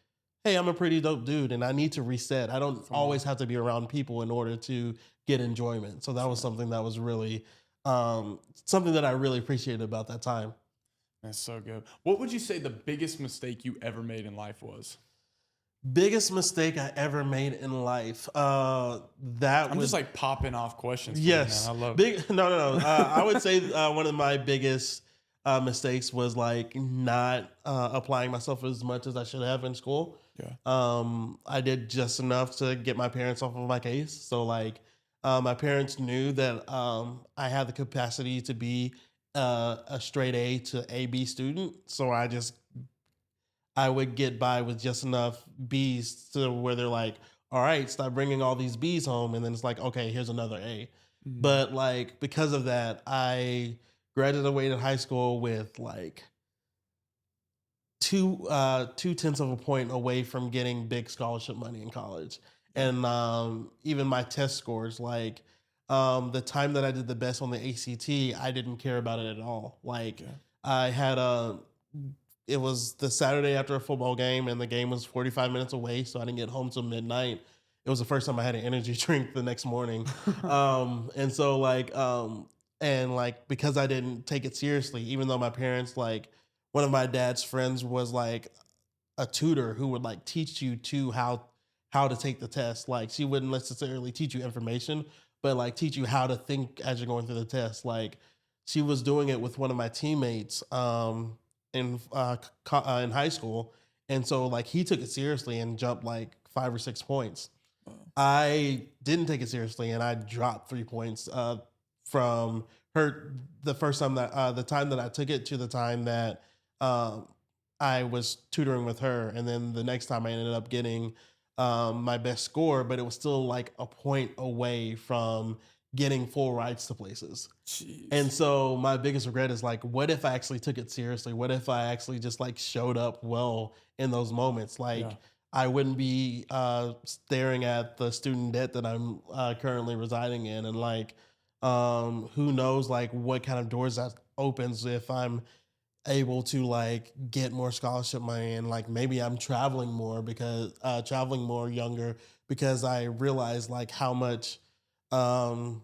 hey, I'm a pretty dope dude and I need to reset. I don't always have to be around people in order to get enjoyment. So that was something that was really something that I really appreciated about that time. That's so good. What would you say the biggest mistake you ever made in life was? Biggest mistake I ever made in life. I'm just like popping off questions. Yes, you, man. I love it. No. I would say one of my biggest mistakes was like not applying myself as much as I should have in school. Yeah. I did just enough to get my parents off of my case. So like my parents knew that I had the capacity to be a straight A to AB student. So I would get by with just enough B's to where they're like, all right, stop bringing all these B's home. And then it's like, okay, here's another A. Mm-hmm. But like, because of that, I graduated high school with like 2/10 of a point away from getting big scholarship money in college. And even my test scores, like the time that I did the best on the ACT, I didn't care about it at all. Like I had it was the Saturday after a football game and the game was 45 minutes away. So I didn't get home till midnight. It was the first time I had an energy drink the next morning. And so like, and like, because I didn't take it seriously, even though my parents, like one of my dad's friends was like a tutor who would like teach you how to take the test. Like she wouldn't necessarily teach you information, but like teach you how to think as you're going through the test. Like she was doing it with one of my teammates in high school, And so like he took it seriously and jumped like 5 or 6 points. I didn't take it seriously and I dropped 3 points from her the first time that the time that I took it to the time that I was tutoring with her, and then the next time I ended up getting my best score, but it was still like a point away from getting full rides to places. Jeez. And so my biggest regret is like, what if I actually took it seriously? What if I actually just like showed up well in those moments? Like I wouldn't be staring at the student debt that I'm currently residing in, and like who knows like what kind of doors that opens if I'm able to like get more scholarship money, and like maybe I'm traveling more because traveling more younger, because I realize like how much I'm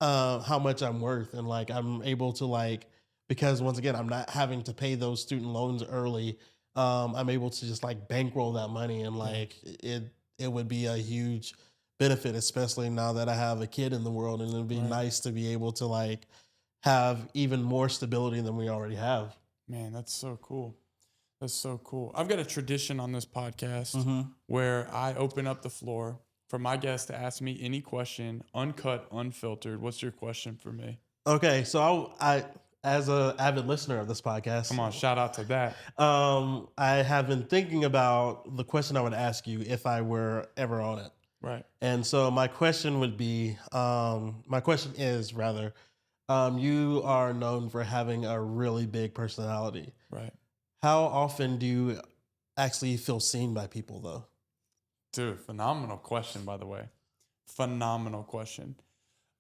worth, and like I'm able to like, because once again I'm not having to pay those student loans early. I'm able to just like bankroll that money, and like it would be a huge benefit, especially now that I have a kid in the world, and it'd be nice to be able to like have even more stability than we already have. Man, that's so cool. That's so cool. I've got a tradition on this podcast where I open up the floor for my guests to ask me any question, uncut, unfiltered. What's your question for me? Okay, so I as a avid listener of this podcast, Come on, shout out to that. I have been thinking about the question I would ask you if I were ever on it. Right. And so my question would be, my question is rather, you are known for having a really big personality. Right. How often do you actually feel seen by people, though? Dude, phenomenal question, by the way. Phenomenal question.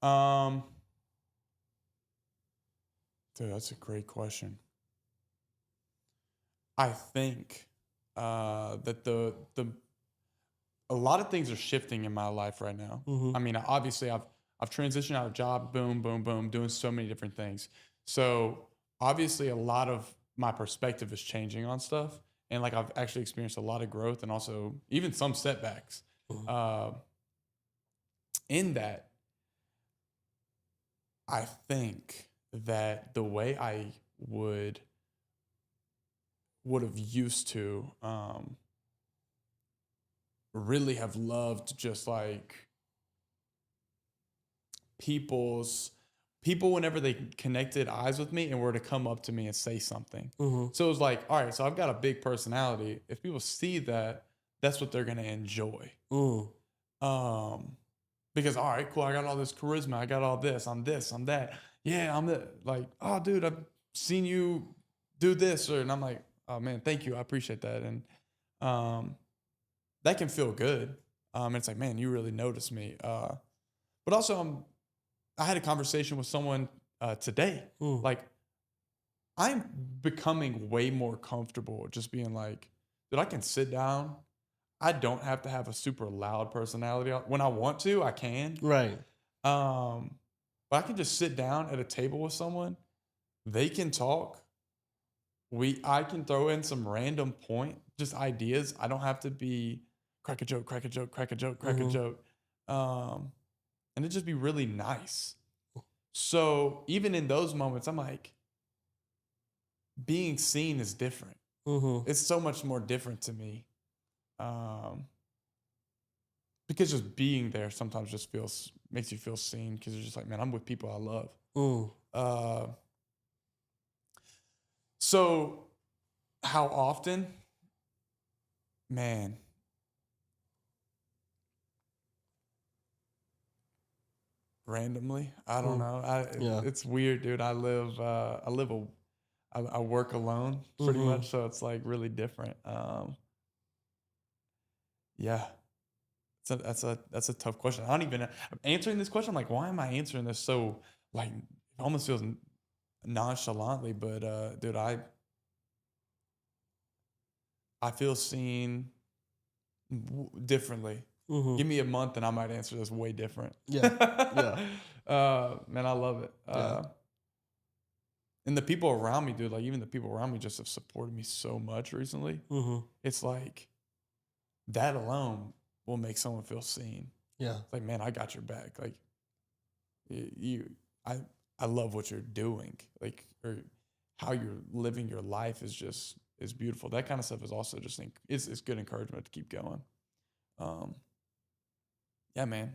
Dude, that's a great question. I think that a lot of things are shifting in my life right now. I mean, obviously, I've transitioned out of job, boom, boom, boom, doing so many different things. So obviously, a lot of my perspective is changing on stuff, and like I've actually experienced a lot of growth, and also even some setbacks. In that, I think that the way I would have used to really have loved just like people whenever they connected eyes with me and were to come up to me and say something. So it was like, all right, so I've got a big personality. If people see that, that's what they're gonna enjoy. Because all right, cool, I got all this charisma, I got all this, I'm that. Yeah, I'm the like, oh dude, I've seen you do this, and I'm like, oh man, thank you, I appreciate that. And that can feel good. It's like, man, you really noticed me. But also I had a conversation with someone today. Like, I'm becoming way more comfortable just being like, dude, I can sit down. I don't have to have a super loud personality. When I want to, I can. Right. But I can just sit down at a table with someone. They can talk. I can throw in some random just ideas. I don't have to be crack a joke. And it'd just be really nice. So even in those moments, I'm like, being seen is different. It's so much more different to me. Because just being there sometimes just makes you feel seen, because you're just like, man, I'm with people I love. So how often? Man. Randomly, I don't know. It's weird, dude. I work alone pretty much, so it's like really different. Yeah, that's a tough question. I'm answering this question. I'm like, why am I answering this so like, it almost feels nonchalantly? But dude, I feel seen differently. Give me a month and I might answer this way different. Yeah. Man, I love it. And the people around me, dude, like even the people around me just have supported me so much recently. It's like that alone will make someone feel seen. Yeah. It's like, man, I got your back. Like I love what you're doing. Like, or how you're living your life is just, is beautiful. That kind of stuff is also just it's good encouragement to keep going. Yeah, man.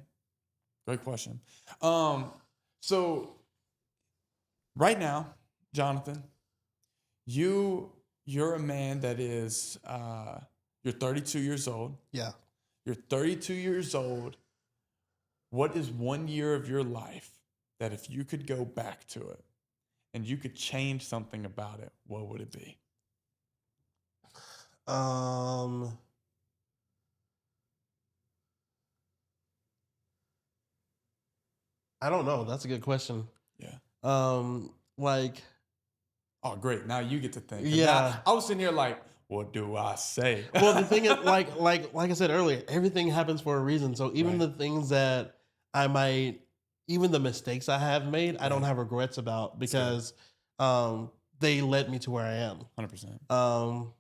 Great question. So right now, Jonathan, you're a man that is you're 32 years old. Yeah. You're 32 years old. What is 1 year of your life that if you could go back to it and you could change something about it, what would it be? I don't know. That's a good question. Yeah. Like, oh, great. Now you get to think. Yeah. I was sitting here like, what do I say? Well, the thing is, like I said earlier, everything happens for a reason. So even Right. the things that I might, even the mistakes I have made, I don't have regrets about because they led me to where I am. 100%.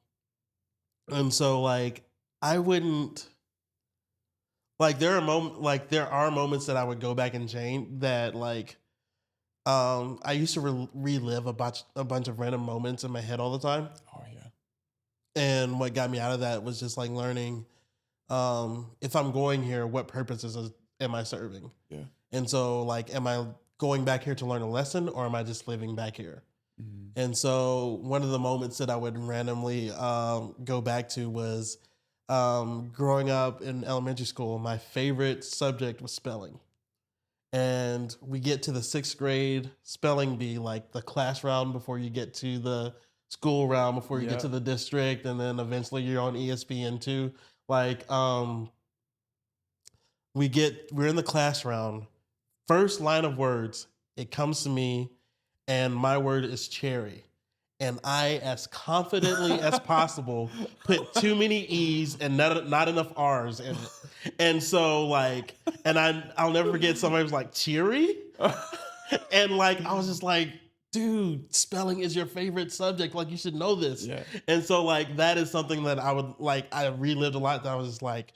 And so like I wouldn't like there are moments that I would go back and change that like I used to relive a bunch of random moments in my head all the time. Oh yeah. And what got me out of that was just like learning if I'm going here, what purposes am I serving? Yeah. And so like am I going back here to learn a lesson or am I just living back here? Mm-hmm. And so one of the moments that I would randomly go back to was growing up in elementary school, my favorite subject was spelling. And we get to the 6th grade spelling bee, like the class round before you get to the school round, before you get to the district, and then eventually you're on ESPN2. Like we're in the class round. First line of words, it comes to me, and my word is cherry. And I, as confidently as possible, put too many E's and not enough R's in it. And so, like, and I'll never forget somebody was like, cheery? And, like, I was just like, dude, spelling is your favorite subject. Like, you should know this. Yeah. And so, like, that is something that I relived a lot that I was just like,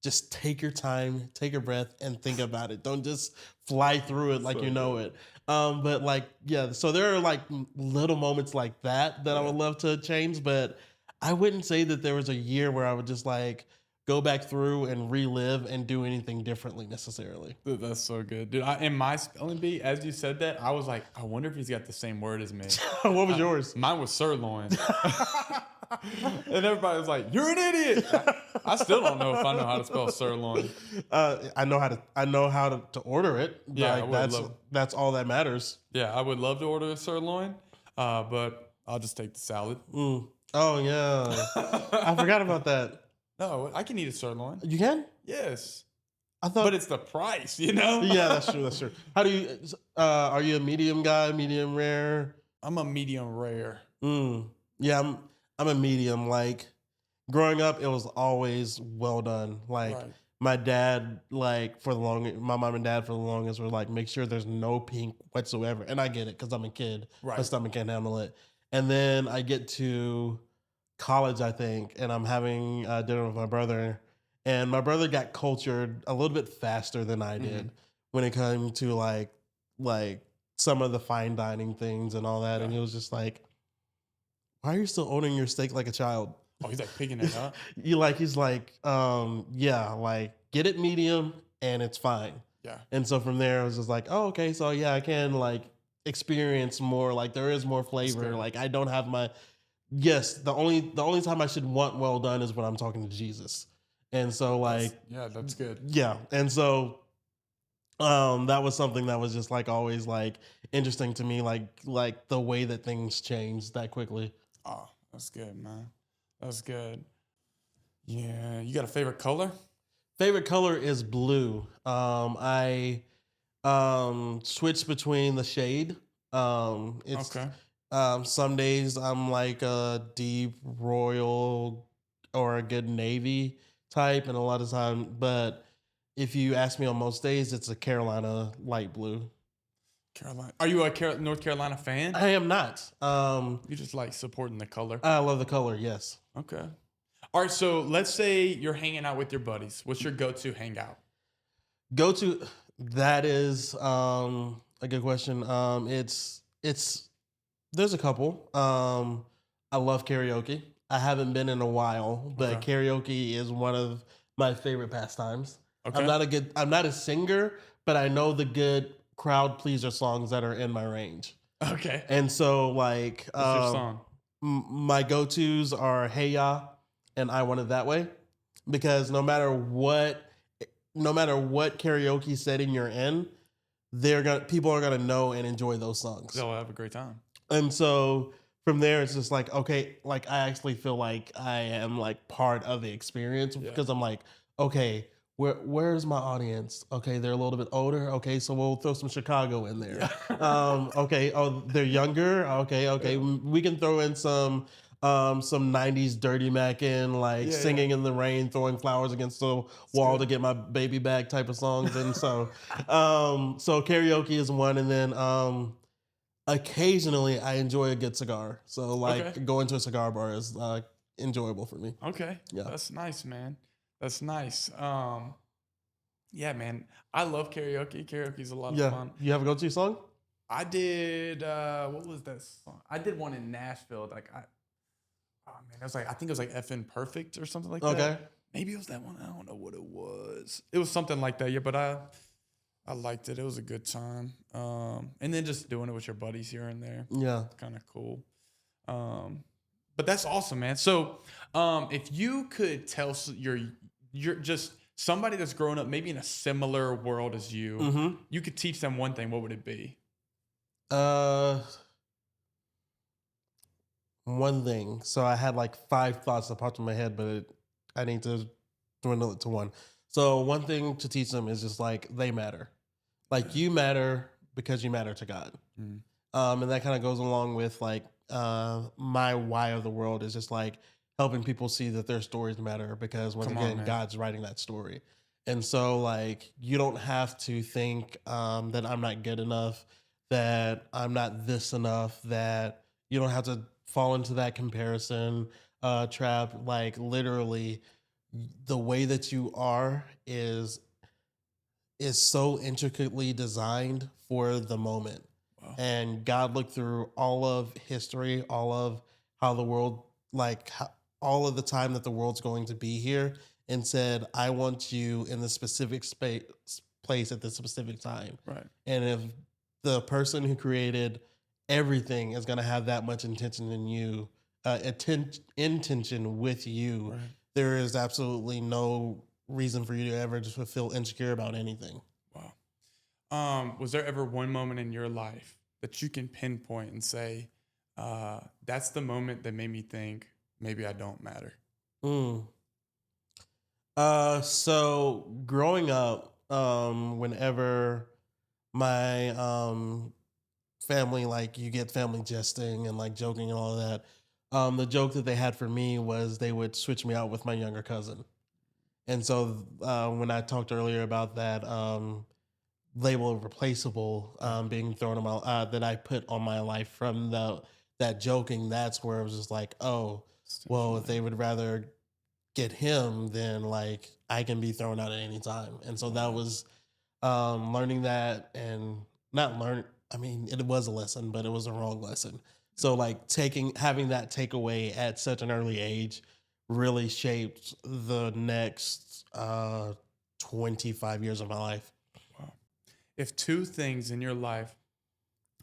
just take your time, take a breath, and think about it. Don't just fly through it like you know it. But like, yeah, so there are like little moments like that I would love to change, but I wouldn't say that there was a year where I would just like go back through and relive and do anything differently necessarily. Dude, that's so good. Dude, in my spelling bee, as you said that, I was like, I wonder if he's got the same word as me. What was yours? Mine was sirloin. And everybody was like, "You're an idiot." I still don't know if I know how to spell sirloin. I know how to order it. Yeah, like, that's all that matters. Yeah, I would love to order a sirloin, but I'll just take the salad. Oh yeah, I forgot about that. No, I can eat a sirloin. You can? Yes. I thought, but it's the price, you know. Yeah, that's true. That's true. How do you? Are you a medium guy? Medium rare? I'm a medium rare. Yeah, I'm a medium. Like growing up, it was always well done. Like my dad, my mom and dad for the longest were like, make sure there's no pink whatsoever. And I get it because I'm a kid. My stomach can't handle it. And then I get to college, I think, and I'm having dinner with my brother. And my brother got cultured a little bit faster than I did when it came to like some of the fine dining things and all that. And he was just like, why are you still owning your steak like a child? Oh, he's like picking it up. He's like, yeah, like get it medium and it's fine. Yeah. And so from there, I was just like, oh, okay, so yeah, I can like experience more. Like there is more flavor. Like I don't have the only time I should want well done is when I'm talking to Jesus. And so like, that's good. Yeah. And so that was something that was just like always like interesting to me, like the way that things change that quickly. Oh, that's good, man. That's good. Yeah. You got a favorite color? Favorite color is blue. I switch between the shade. It's okay. Some days I'm like a deep royal or a good navy type, and a lot of time, but if you ask me on most days, it's a Carolina light blue. Carolina. Are you a North Carolina fan? I am not. You just like supporting the color? I love the color, yes. Okay. All right, so let's say you're hanging out with your buddies. What's your go-to hangout? That is a good question. There's a couple. I love karaoke. I haven't been in a while, but karaoke is one of my favorite pastimes. Okay. I'm not a singer, but I know the good crowd pleaser songs that are in my range. Okay. And so like What's your song? my go-tos are Hey Ya and I Want It That Way, because no matter what karaoke setting you're in, people are gonna know and enjoy those songs. They'll have a great time. And so from there, it's just like, okay, like I actually feel like I am like part of the experience, because I'm like, okay, where's my audience? Okay, they're a little bit older. Okay, so we'll throw some Chicago in there. Okay, oh, they're younger. Okay, we can throw in some 90s Dirty Mac in, like Singing in the Rain, throwing flowers against the wall to get my baby back type of songs. And so so karaoke is one. And then occasionally I enjoy a good cigar. So like going to a cigar bar is enjoyable for me. Okay. Yeah. That's nice, man. That's nice. Yeah, man. I love karaoke. Karaoke's a lot of fun. You have a go-to song? I did what was that song? I did one in Nashville. Like it was like, I think it was like FN Perfect or something like that. Okay. Maybe it was that one. I don't know what it was. It was something like that. Yeah, but I liked it. It was a good time. And then just doing it with your buddies here and there. Yeah. Kind of cool. But that's awesome, man. So, if you could tell you're just somebody that's grown up maybe in a similar world as you, you could teach them one thing, what would it be? One thing. So I had like 5 thoughts that popped in my head, but I need to dwindle it to one. So one thing to teach them is just like they matter. Like you matter because you matter to God. And that kind of goes along with like my why of the world is just like helping people see that their stories matter, because once again, God's writing that story. And so like you don't have to think that I'm not good enough, that I'm not this enough, that you don't have to fall into that comparison trap. Like literally the way that you are is so intricately designed for the moment. Wow. And God looked through all of history, all of how the world, all of the time that the world's going to be here, and said, I want you in the specific place at the specific time. Right. And if the person who created everything is going to have that much intention in you, intention with you, right, there is absolutely no reason for you to ever just feel insecure about anything. Wow. Was there ever one moment in your life that you can pinpoint and say, that's the moment that made me think maybe I don't matter? So growing up, whenever my family, like you get family jesting and like joking and all of that, the joke that they had for me was they would switch me out with my younger cousin. And so when I talked earlier about that label of replaceable being thrown on my, that I put on my life from that joking, that's where it was just like, oh, well, if they would rather get him, then like I can be thrown out at any time. And so that was learning that, and not learn. I mean, it was a lesson, but it was a wrong lesson. So like having that takeaway at such an early age really shaped the next 25 years of my life. Wow. If 2 things in your life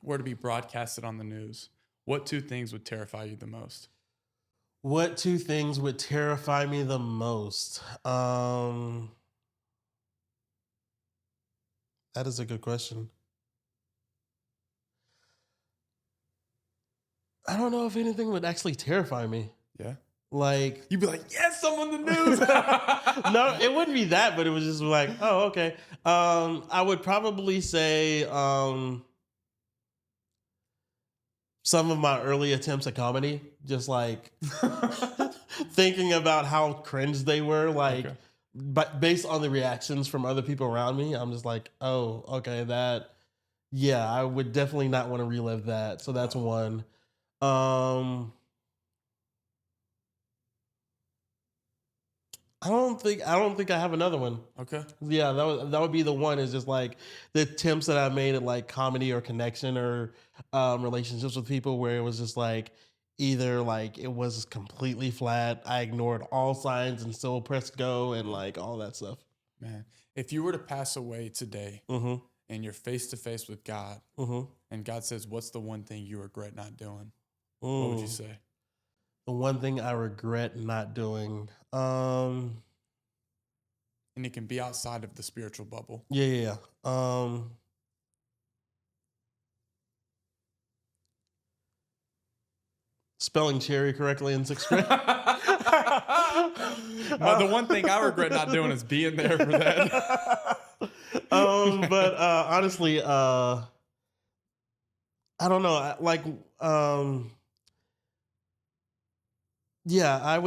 were to be broadcasted on the news, what 2 things would terrify you the most? What 2 things would terrify me the most? That is a good question. I don't know if anything would actually terrify me. Yeah. Like, you'd be like, yes, I'm on the news. No, it wouldn't be that, but it was just like, oh, okay. I would probably say some of my early attempts at comedy, just like thinking about how cringe they were, like, but based on the reactions from other people around me, I'm just like, oh, okay, I would definitely not want to relive that. So that's one. I don't think I have another one. Okay. Yeah, that would be the one, is just like the attempts that I made at like comedy or connection or relationships with people, where it was just like either like it was completely flat, I ignored all signs and still pressed go and like all that stuff. Man, if you were to pass away today Mm-hmm. and you're face to face with God, Mm-hmm. and God says, "What's the one thing you regret not doing?" What would you say? The one thing I regret not doing. And it can be outside of the spiritual bubble. Yeah. Spelling cherry correctly in 6th grade. The one thing I regret not doing is being there for that. But honestly, I don't know. Yeah,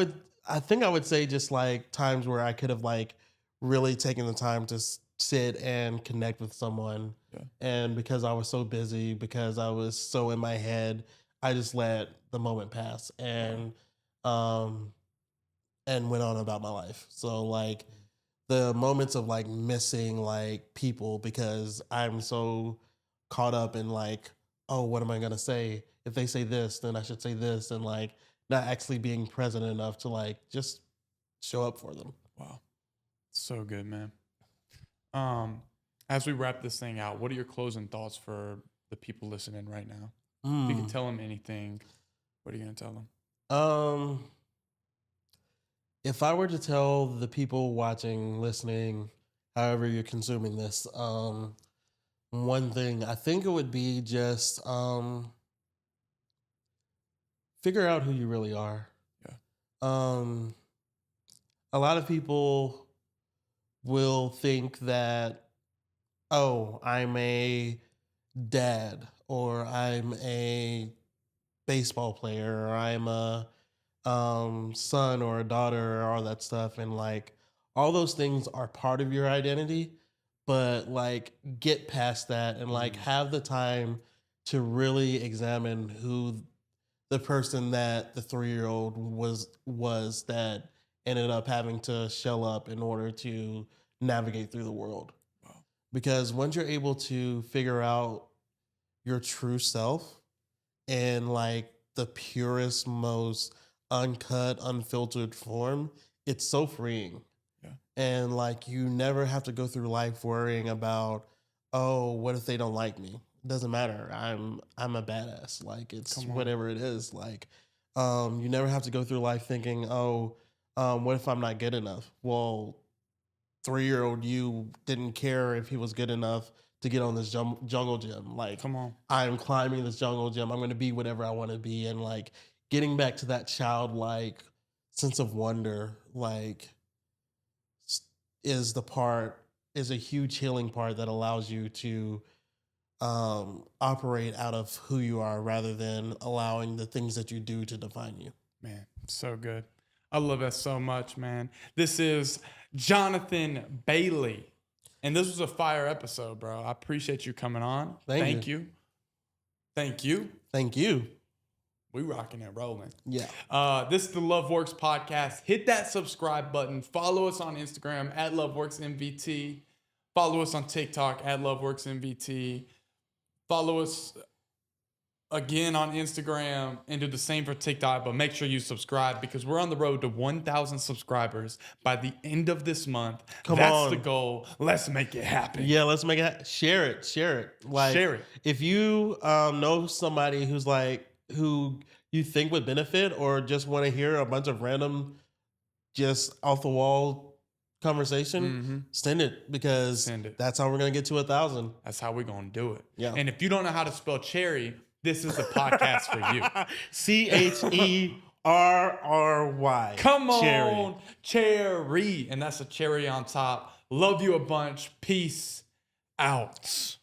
I think I would say just like times where I could have like really taken the time to sit and connect with someone. Yeah. And because I was so busy, because I was so in my head, I just let the moment pass and went on about my life. So like the moments of like missing like people because I'm so caught up in like, oh, what am I gonna say? If they say this, then I should say this, and like not actually being present enough to like just show up for them. Wow. So good, man. As we wrap this thing out, what are your closing thoughts for the people listening right now? If you can tell them anything, what are you gonna tell them? If I were to tell the people watching, listening, however you're consuming this, one thing, I think it would be just figure out who you really are. Yeah. A lot of people will think that, oh, I'm a dad, or I'm a baseball player, or I'm a son or a daughter, or all that stuff, and like all those things are part of your identity, but like get past that and like have the time to really examine who the person that the 3-year-old was that ended up having to shell up in order to navigate through the world. Wow. Because once you're able to figure out your true self in like the purest, most uncut, unfiltered form, it's so freeing. Yeah. And like you never have to go through life worrying about, oh, what if they don't like me? It doesn't matter. I'm a badass. Like it's whatever it is. Like you never have to go through life thinking, oh, what if I'm not good enough? Well, 3-year-old you didn't care if he was good enough to get on this jungle gym. Like, I'm climbing this jungle gym. I'm going to be whatever I want to be. And like getting back to that childlike sense of wonder, like is a huge healing part that allows you to operate out of who you are rather than allowing the things that you do to define you. Man, so good. I love that so much, man. This is Jonathan Bailey. And this was a fire episode, bro. I appreciate you coming on. Thank you. Thank you. Thank you. We rocking and rolling. Yeah. This is the Love Works podcast. Hit that subscribe button. Follow us on Instagram at LoveWorksMVT. Follow us on TikTok at LoveWorksMVT. Follow us again on Instagram and do the same for TikTok, but make sure you subscribe because we're on the road to 1,000 subscribers by the end of this month. That's the goal. Let's make it happen. Yeah, let's make it share it. Like, share it. If you know somebody who you think would benefit or just want to hear a bunch of random, just off the wall conversation, send it because that's how we're going to get to 1,000. That's how we're going to do it. Yeah. And if you don't know how to spell cherry, this is a podcast for you. CHERRY. Come on, cherry. And that's a cherry on top. Love you a bunch. Peace out.